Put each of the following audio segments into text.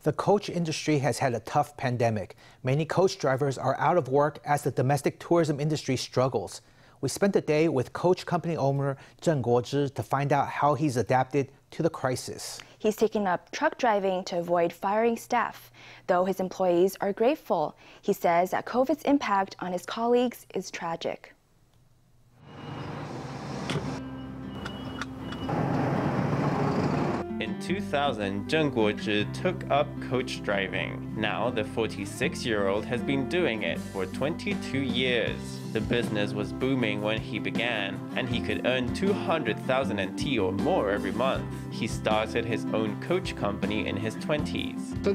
The coach industry has had a tough pandemic. Many coach drivers are out of work as the domestic tourism industry struggles. We spent the day with coach company owner Cheng Kuo-chih to find out how he's adapted to the crisis. He's taken up truck driving to avoid firing staff. Though his employees are grateful, he says that COVID's impact on his colleagues is tragic. In 2000, Cheng Kuo-chih took up coach driving. Now, the 46-year-old has been doing it for 22 years. The business was booming when he began, and he could earn 200,000 NT or more every month. He started his own coach company in his 20s.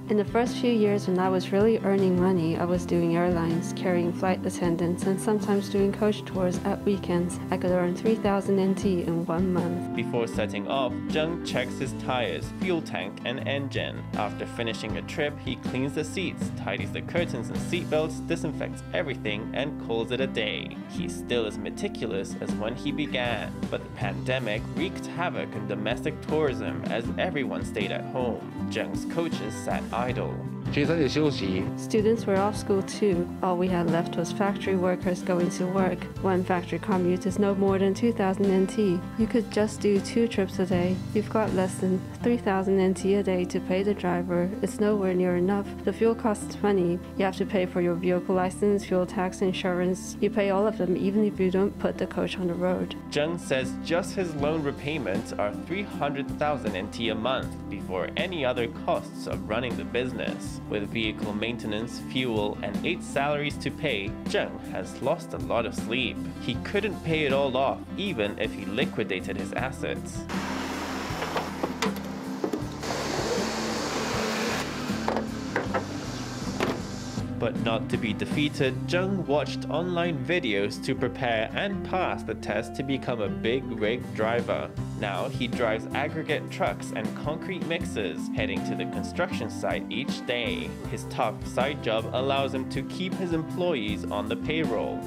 In the first few years when I was really earning money, I was doing airlines, carrying flight attendants, and sometimes doing coach tours at weekends. I could earn 3,000 NT in 1 month. Before setting off, Cheng checks his tires, fuel tank, and engine. After finishing a trip, he cleans the seats, tidies the curtains and seatbelts, disinfects everything, and calls it a day. He's still as meticulous as when he began, but the pandemic wreaked havoc in domestic tourism as everyone stayed at home. Cheng's coaches sat idle. Students were off school too. All we had left was factory workers going to work. One factory commute is no more than 2,000 NT. You could just do 2 trips a day. You've got less than 3,000 NT a day to pay the driver. It's nowhere near enough. The fuel costs money. You have to pay for your vehicle license, fuel tax, insurance. You pay all of them even if you don't put the coach on the road. Cheng says just his loan repayments are 300,000 NT a month before any other costs of running the business. With vehicle maintenance, fuel, and 8 salaries to pay, Cheng has lost a lot of sleep. He couldn't pay it all off, even if he liquidated his assets. But not to be defeated, Cheng watched online videos to prepare and pass the test to become a big rig driver. Now he drives aggregate trucks and concrete mixers, heading to the construction site each day. His tough side job allows him to keep his employees on the payroll.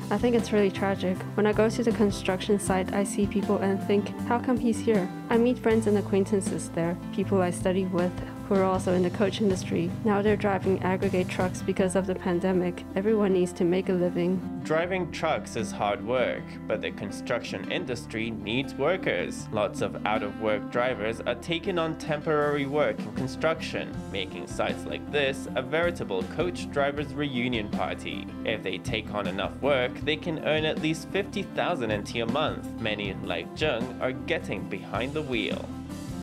I think it's really tragic. When I go to the construction site, I see people and think, how come he's here? I meet friends and acquaintances there, people I studied with, who are also in the coach industry. Now they're driving aggregate trucks because of the pandemic. Everyone needs to make a living. Driving trucks is hard work, but the construction industry needs workers. Lots of out-of-work drivers are taking on temporary work in construction, making sites like this a veritable coach drivers reunion party. If they take on enough work, they can earn at least 50,000 NT a month. Many, like Cheng, are getting behind the wheel.